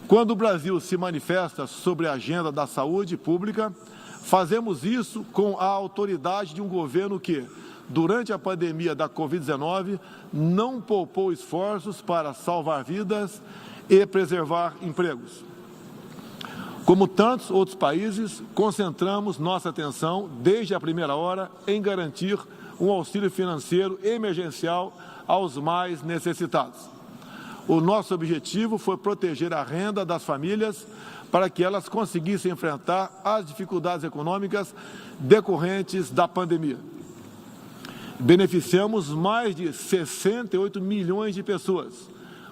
Quando o Brasil se manifesta sobre a agenda da saúde pública, fazemos isso com a autoridade de um governo que, durante a pandemia da Covid-19, não poupou esforços para salvar vidas e preservar empregos. Como tantos outros países, concentramos nossa atenção, desde a primeira hora, em garantir um auxílio financeiro emergencial aos mais necessitados. O nosso objetivo foi proteger a renda das famílias para que elas conseguissem enfrentar as dificuldades econômicas decorrentes da pandemia. Beneficiamos mais de 68 milhões de pessoas,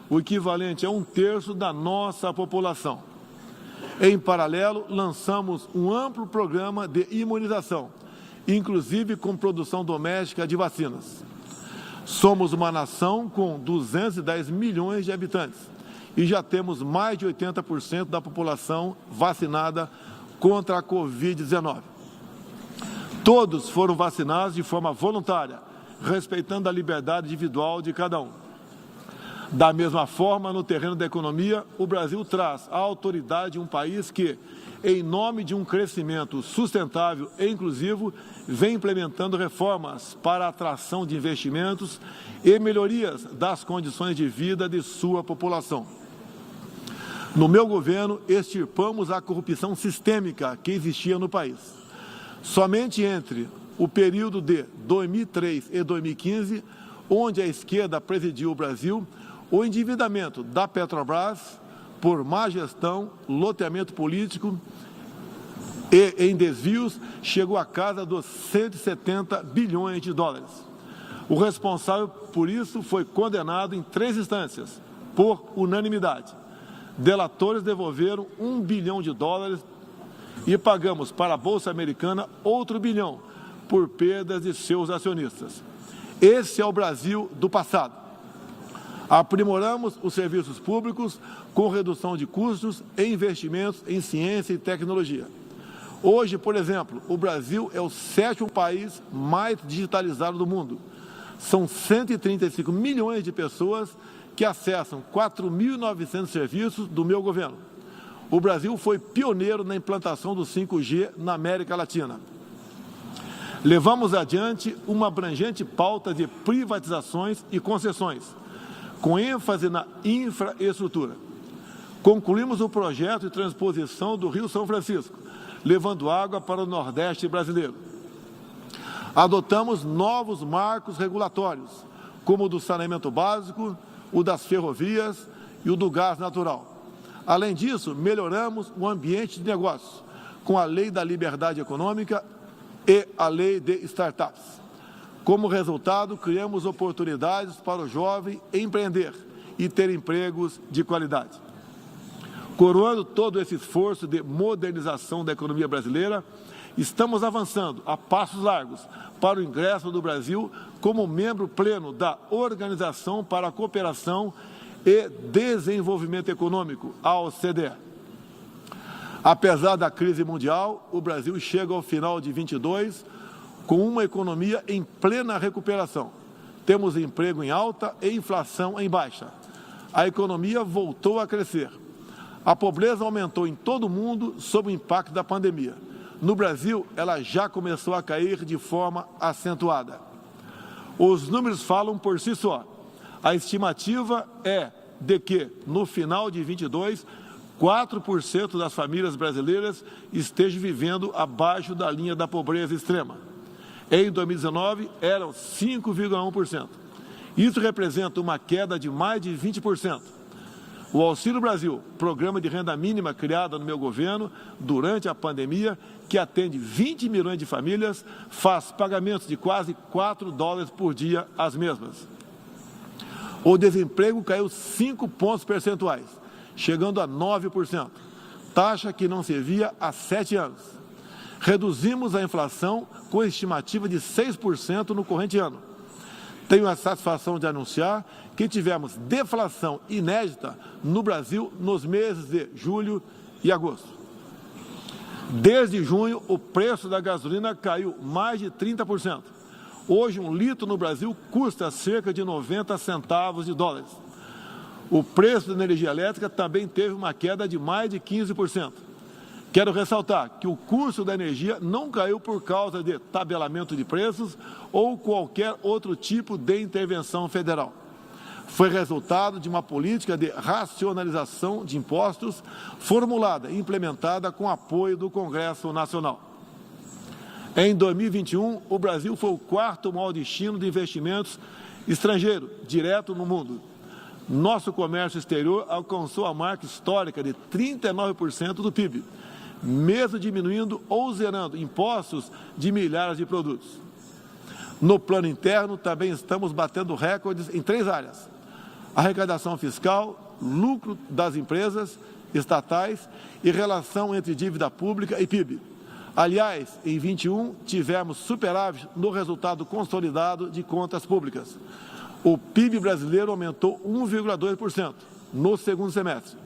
o equivalente a 1/3 da nossa população. Em paralelo, lançamos um amplo programa de imunização, inclusive com produção doméstica de vacinas. Somos uma nação com 210 milhões de habitantes e já temos mais de 80% da população vacinada contra a Covid-19. Todos foram vacinados de forma voluntária, respeitando a liberdade individual de cada um. Da mesma forma, no terreno da economia, o Brasil traz a autoridade de um país que, em nome de um crescimento sustentável e inclusivo, vem implementando reformas para a atração de investimentos e melhorias das condições de vida de sua população. No meu governo, extirpamos a corrupção sistêmica que existia no país. Somente entre o período de 2003 e 2015, onde a esquerda presidiu o Brasil, o endividamento da Petrobras, por má gestão, loteamento político e em desvios, chegou à casa dos 170 bilhões de dólares. O responsável por isso foi condenado em 3 instâncias, por unanimidade. Delatores devolveram US$ 1 bilhão e pagamos para a Bolsa Americana outro bilhão por perdas de seus acionistas. Esse é o Brasil do passado. Aprimoramos os serviços públicos com redução de custos e investimentos em ciência e tecnologia. Hoje, por exemplo, o Brasil é o 7º país mais digitalizado do mundo. São 135 milhões de pessoas que acessam 4.900 serviços do meu governo. O Brasil foi pioneiro na implantação do 5G na América Latina. Levamos adiante uma abrangente pauta de privatizações e concessões, com ênfase na infraestrutura. Concluímos o projeto de transposição do Rio São Francisco, levando água para o Nordeste brasileiro. Adotamos novos marcos regulatórios, como o do saneamento básico, o das ferrovias e o do gás natural. Além disso, melhoramos o ambiente de negócios, com a Lei da Liberdade Econômica e a Lei de Startups. Como resultado, criamos oportunidades para o jovem empreender e ter empregos de qualidade. Coroando todo esse esforço de modernização da economia brasileira, estamos avançando a passos largos para o ingresso do Brasil como membro pleno da Organização para a Cooperação e Desenvolvimento Econômico, a OCDE. Apesar da crise mundial, o Brasil chega ao final de 2022 com uma economia em plena recuperação. Temos emprego em alta e inflação em baixa. A economia voltou a crescer. A pobreza aumentou em todo o mundo sob o impacto da pandemia. No Brasil, ela já começou a cair de forma acentuada. Os números falam por si só. A estimativa é de que, no final de 2022, 4% das famílias brasileiras estejam vivendo abaixo da linha da pobreza extrema. Em 2019, eram 5,1%. Isso representa uma queda de mais de 20%. O Auxílio Brasil, programa de renda mínima criado no meu governo durante a pandemia, que atende 20 milhões de famílias, faz pagamentos de quase $4 por dia às mesmas. O desemprego caiu 5 pontos percentuais, chegando a 9%, taxa que não se via há 7 anos. Reduzimos a inflação com estimativa de 6% no corrente ano. Tenho a satisfação de anunciar que tivemos deflação inédita no Brasil nos meses de julho e agosto. Desde junho, o preço da gasolina caiu mais de 30%. Hoje, um litro no Brasil custa cerca de 90 centavos de dólares. O preço da energia elétrica também teve uma queda de mais de 15%. Quero ressaltar que o custo da energia não caiu por causa de tabelamento de preços ou qualquer outro tipo de intervenção federal. Foi resultado de uma política de racionalização de impostos formulada e implementada com apoio do Congresso Nacional. Em 2021, o Brasil foi o quarto maior destino de investimentos estrangeiros direto no mundo. Nosso comércio exterior alcançou a marca histórica de 39% do PIB, mesmo diminuindo ou zerando impostos de milhares de produtos. No plano interno, também estamos batendo recordes em 3 áreas: arrecadação fiscal, lucro das empresas estatais e relação entre dívida pública e PIB. Aliás, em 2021, tivemos superávit no resultado consolidado de contas públicas. O PIB brasileiro aumentou 1,2% no segundo semestre.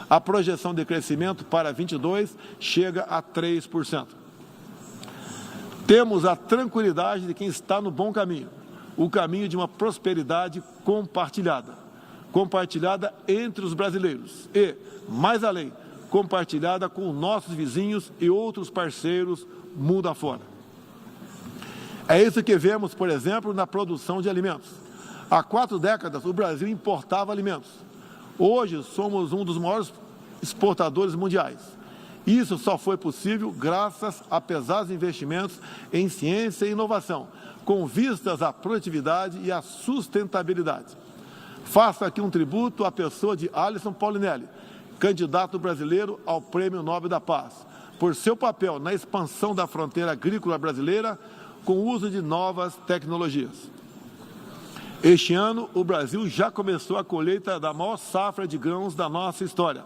A projeção de crescimento para 2022 chega a 3%. Temos a tranquilidade de quem está no bom caminho, o caminho de uma prosperidade compartilhada entre os brasileiros e, mais além, compartilhada com nossos vizinhos e outros parceiros mundo afora. É isso que vemos, por exemplo, na produção de alimentos. Há 4 décadas, o Brasil importava alimentos. Hoje, somos um dos maiores exportadores mundiais. Isso só foi possível graças a pesados investimentos em ciência e inovação, com vistas à produtividade e à sustentabilidade. Faço aqui um tributo à pessoa de Alisson Paulinelli, candidato brasileiro ao Prêmio Nobel da Paz, por seu papel na expansão da fronteira agrícola brasileira com o uso de novas tecnologias. Este ano, o Brasil já começou a colheita da maior safra de grãos da nossa história.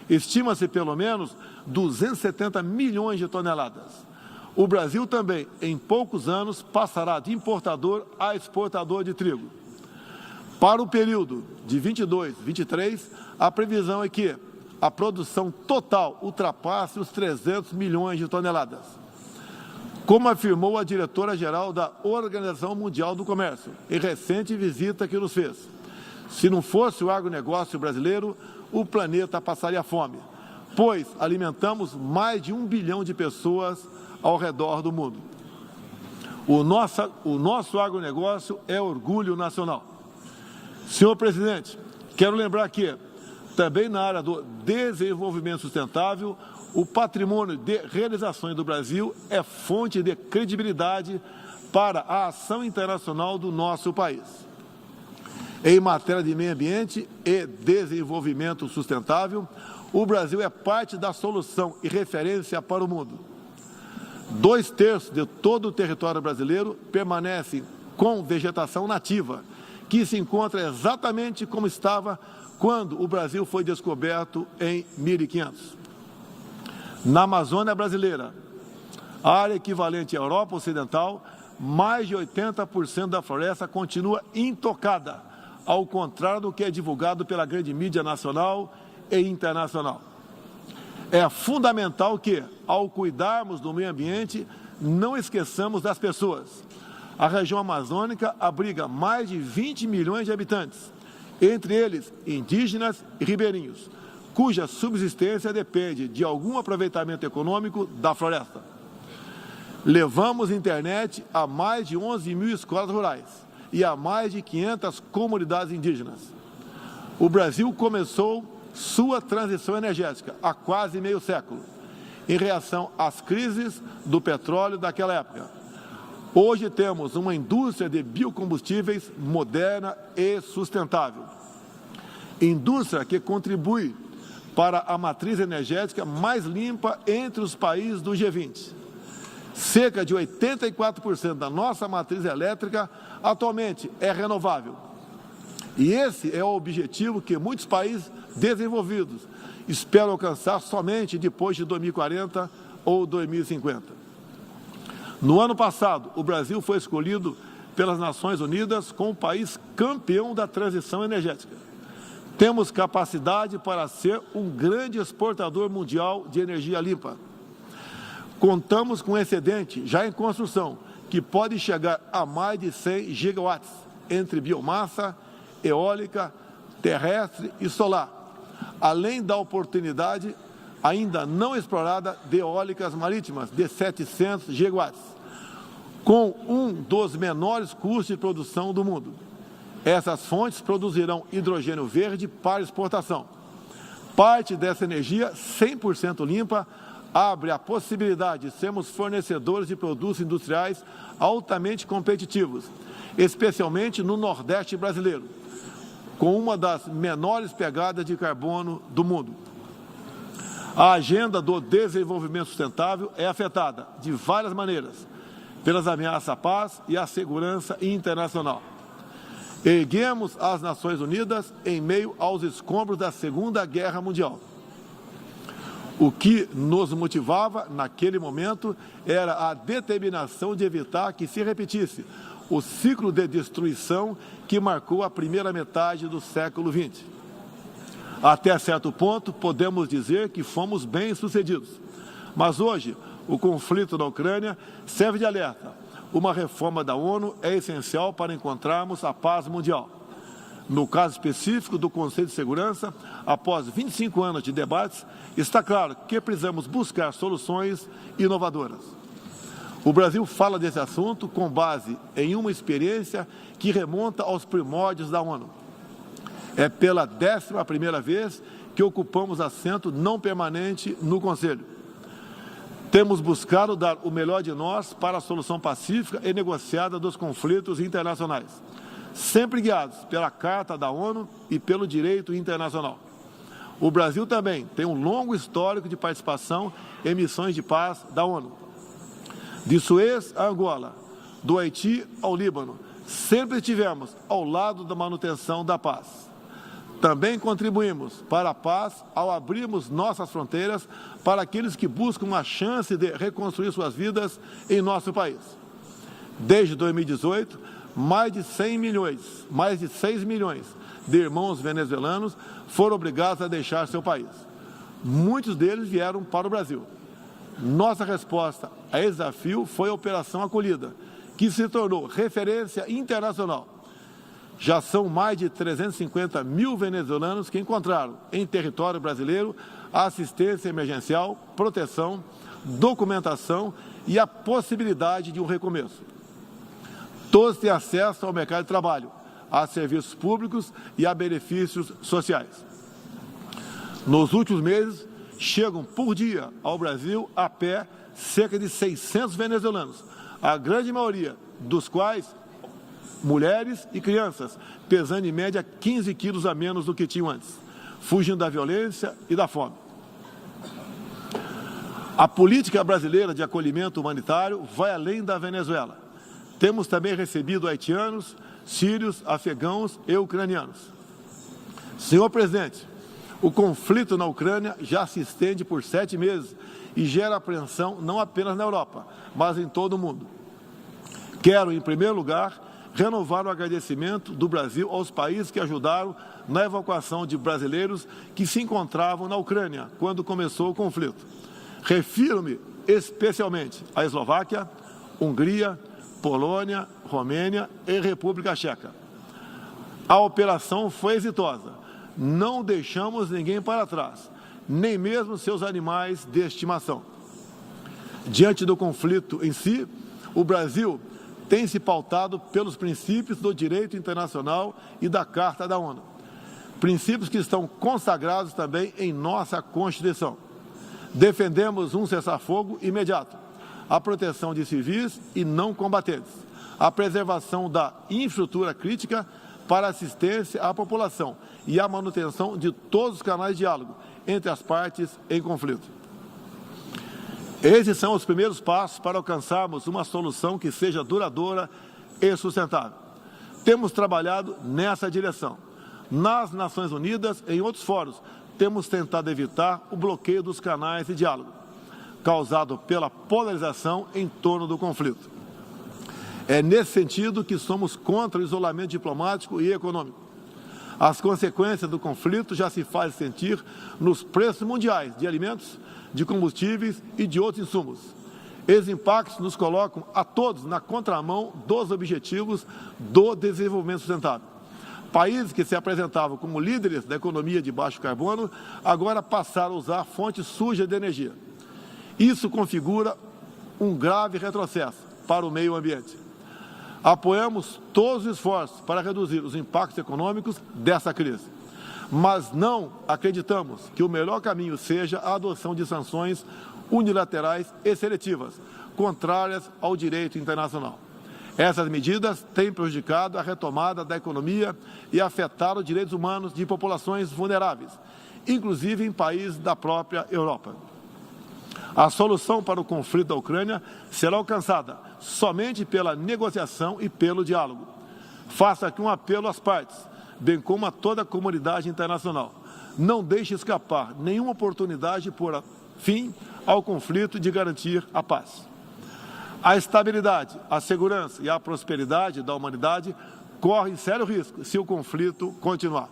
Estima-se pelo menos 270 milhões de toneladas. O Brasil também, em poucos anos, passará de importador a exportador de trigo. Para o período de 22, 23, a previsão é que a produção total ultrapasse os 300 milhões de toneladas. Como afirmou a diretora-geral da Organização Mundial do Comércio, em recente visita que nos fez, se não fosse o agronegócio brasileiro, o planeta passaria fome, pois alimentamos mais de 1 bilhão de pessoas ao redor do mundo. O nosso agronegócio é orgulho nacional. Senhor presidente, quero lembrar que, também na área do desenvolvimento sustentável, o patrimônio de realizações do Brasil é fonte de credibilidade para a ação internacional do nosso país. Em matéria de meio ambiente e desenvolvimento sustentável, o Brasil é parte da solução e referência para o mundo. 2/3 de todo o território brasileiro permanece com vegetação nativa, que se encontra exatamente como estava quando o Brasil foi descoberto em 1500. Na Amazônia brasileira, área equivalente à Europa Ocidental, mais de 80% da floresta continua intocada, ao contrário do que é divulgado pela grande mídia nacional e internacional. É fundamental que, ao cuidarmos do meio ambiente, não esqueçamos das pessoas. A região amazônica abriga mais de 20 milhões de habitantes, entre eles indígenas e ribeirinhos, cuja subsistência depende de algum aproveitamento econômico da floresta. Levamos internet a mais de 11 mil escolas rurais e a mais de 500 comunidades indígenas. O Brasil começou sua transição energética há quase meio século, em reação às crises do petróleo daquela época. Hoje temos uma indústria de biocombustíveis moderna e sustentável. Indústria que contribui para a matriz energética mais limpa entre os países do G20. Cerca de 84% da nossa matriz elétrica atualmente é renovável. E esse é o objetivo que muitos países desenvolvidos esperam alcançar somente depois de 2040 ou 2050. No ano passado, o Brasil foi escolhido pelas Nações Unidas como o país campeão da transição energética. Temos capacidade para ser um grande exportador mundial de energia limpa. Contamos com um excedente já em construção, que pode chegar a mais de 100 gigawatts, entre biomassa, eólica, terrestre e solar, além da oportunidade ainda não explorada de eólicas marítimas de 700 gigawatts, com um dos menores custos de produção do mundo. Essas fontes produzirão hidrogênio verde para exportação. Parte dessa energia 100% limpa abre a possibilidade de sermos fornecedores de produtos industriais altamente competitivos, especialmente no Nordeste brasileiro, com uma das menores pegadas de carbono do mundo. A agenda do desenvolvimento sustentável é afetada de várias maneiras pelas ameaças à paz e à segurança internacional. Erguemos as Nações Unidas em meio aos escombros da Segunda Guerra Mundial. O que nos motivava naquele momento era a determinação de evitar que se repetisse o ciclo de destruição que marcou a primeira metade do século XX. Até certo ponto, podemos dizer que fomos bem-sucedidos. Mas hoje, o conflito na Ucrânia serve de alerta. Uma reforma da ONU é essencial para encontrarmos a paz mundial. No caso específico do Conselho de Segurança, após 25 anos de debates, está claro que precisamos buscar soluções inovadoras. O Brasil fala desse assunto com base em uma experiência que remonta aos primórdios da ONU. É pela 11ª vez que ocupamos assento não permanente no Conselho. Temos buscado dar o melhor de nós para a solução pacífica e negociada dos conflitos internacionais, sempre guiados pela Carta da ONU e pelo direito internacional. O Brasil também tem um longo histórico de participação em missões de paz da ONU. De Suez a Angola, do Haiti ao Líbano, sempre estivemos ao lado da manutenção da paz. Também contribuímos para a paz ao abrirmos nossas fronteiras para aqueles que buscam uma chance de reconstruir suas vidas em nosso país. Desde 2018, mais de 6 milhões de irmãos venezuelanos foram obrigados a deixar seu país. Muitos deles vieram para o Brasil. Nossa resposta a esse desafio foi a Operação Acolhida, que se tornou referência internacional. Já são mais de 350 mil venezuelanos que encontraram em território brasileiro assistência emergencial, proteção, documentação e a possibilidade de um recomeço. Todos têm acesso ao mercado de trabalho, a serviços públicos e a benefícios sociais. Nos últimos meses, chegam por dia ao Brasil a pé cerca de 600 venezuelanos, a grande maioria dos quais mulheres e crianças, pesando em média 15 quilos a menos do que tinham antes, fugindo da violência e da fome. A política brasileira de acolhimento humanitário vai além da Venezuela. Temos também recebido haitianos, sírios, afegãos e ucranianos. Senhor presidente, o conflito na Ucrânia já se estende por 7 meses e gera apreensão não apenas na Europa, mas em todo o mundo. Quero, em primeiro lugar, renovar o agradecimento do Brasil aos países que ajudaram na evacuação de brasileiros que se encontravam na Ucrânia quando começou o conflito. Refiro-me especialmente à Eslováquia, Hungria, Polônia, Romênia e República Tcheca. A operação foi exitosa. Não deixamos ninguém para trás, nem mesmo seus animais de estimação. Diante do conflito em si, o Brasil tem se pautado pelos princípios do direito internacional e da Carta da ONU. Princípios que estão consagrados também em nossa Constituição. Defendemos um cessar-fogo imediato, a proteção de civis e não combatentes, a preservação da infraestrutura crítica para assistência à população e a manutenção de todos os canais de diálogo entre as partes em conflito. Esses são os primeiros passos para alcançarmos uma solução que seja duradoura e sustentável. Temos trabalhado nessa direção. Nas Nações Unidas e em outros fóruns, temos tentado evitar o bloqueio dos canais de diálogo, causado pela polarização em torno do conflito. É nesse sentido que somos contra o isolamento diplomático e econômico. As consequências do conflito já se fazem sentir nos preços mundiais de alimentos, de combustíveis e de outros insumos. Esses impactos nos colocam a todos na contramão dos objetivos do desenvolvimento sustentável. Países que se apresentavam como líderes da economia de baixo carbono, agora passaram a usar fontes sujas de energia. Isso configura um grave retrocesso para o meio ambiente. Apoiamos todos os esforços para reduzir os impactos econômicos dessa crise, mas não acreditamos que o melhor caminho seja a adoção de sanções unilaterais e seletivas, contrárias ao direito internacional. Essas medidas têm prejudicado a retomada da economia e afetado os direitos humanos de populações vulneráveis, inclusive em países da própria Europa. A solução para o conflito da Ucrânia será alcançada somente pela negociação e pelo diálogo. Faço aqui um apelo às partes, bem como a toda a comunidade internacional. Não deixe escapar nenhuma oportunidade de pôr fim ao conflito e de garantir a paz. A estabilidade, a segurança e a prosperidade da humanidade correm sério risco se o conflito continuar.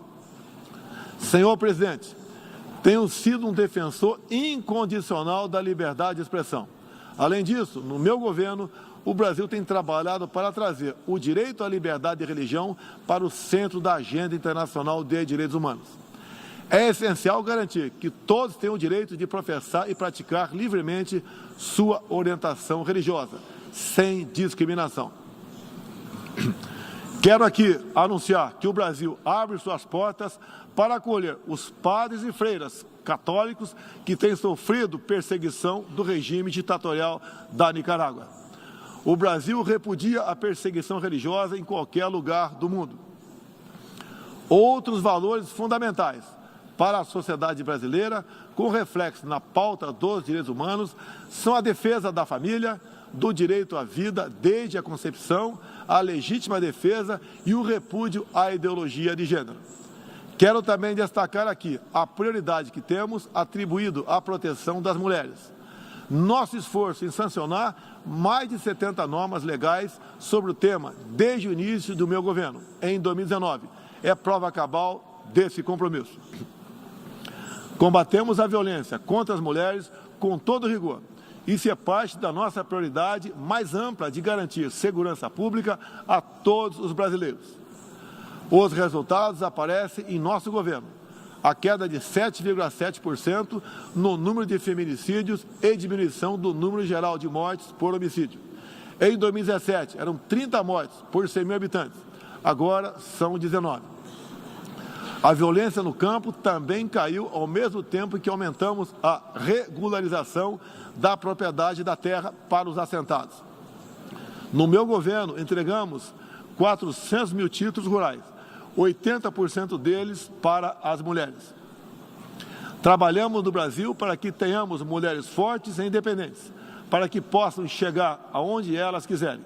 Senhor presidente, tenho sido um defensor incondicional da liberdade de expressão. Além disso, no meu governo, o Brasil tem trabalhado para trazer o direito à liberdade de religião para o centro da agenda internacional de direitos humanos. É essencial garantir que todos tenham o direito de professar e praticar livremente sua orientação religiosa, sem discriminação. Quero aqui anunciar que o Brasil abre suas portas para acolher os padres e freiras católicos que têm sofrido perseguição do regime ditatorial da Nicarágua. O Brasil repudia a perseguição religiosa em qualquer lugar do mundo. Outros valores fundamentais para a sociedade brasileira, com reflexo na pauta dos direitos humanos, são a defesa da família, do direito à vida desde a concepção, a legítima defesa e o repúdio à ideologia de gênero. Quero também destacar aqui a prioridade que temos atribuído à proteção das mulheres. Nosso esforço em sancionar mais de 70 normas legais sobre o tema desde o início do meu governo, em 2019, é prova cabal desse compromisso. Combatemos a violência contra as mulheres com todo rigor. Isso é parte da nossa prioridade mais ampla de garantir segurança pública a todos os brasileiros. Os resultados aparecem em nosso governo. A queda de 7,7% no número de feminicídios e diminuição do número geral de mortes por homicídio. Em 2017, eram 30 mortes por 100 mil habitantes. Agora são 19. A violência no campo também caiu ao mesmo tempo que aumentamos a regularização da propriedade da terra para os assentados. No meu governo, entregamos 400 mil títulos rurais, 80% deles para as mulheres. Trabalhamos no Brasil para que tenhamos mulheres fortes e independentes, para que possam chegar aonde elas quiserem.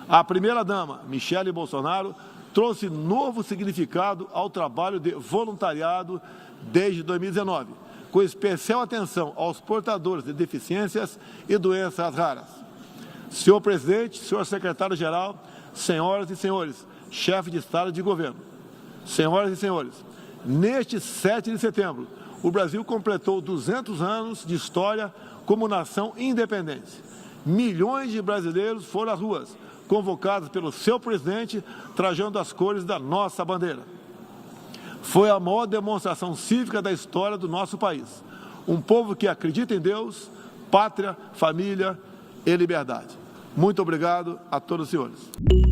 A primeira-dama, Michele Bolsonaro, trouxe novo significado ao trabalho de voluntariado desde 2019, com especial atenção aos portadores de deficiências e doenças raras. Senhor presidente, senhor secretário-geral, senhoras e senhores, chefe de Estado e de governo, senhoras e senhores, neste 7 de setembro, o Brasil completou 200 anos de história como nação independente. Milhões de brasileiros foram às ruas, convocados pelo seu presidente, trajando as cores da nossa bandeira. Foi a maior demonstração cívica da história do nosso país. Um povo que acredita em Deus, pátria, família e liberdade. Muito obrigado a todos os senhores.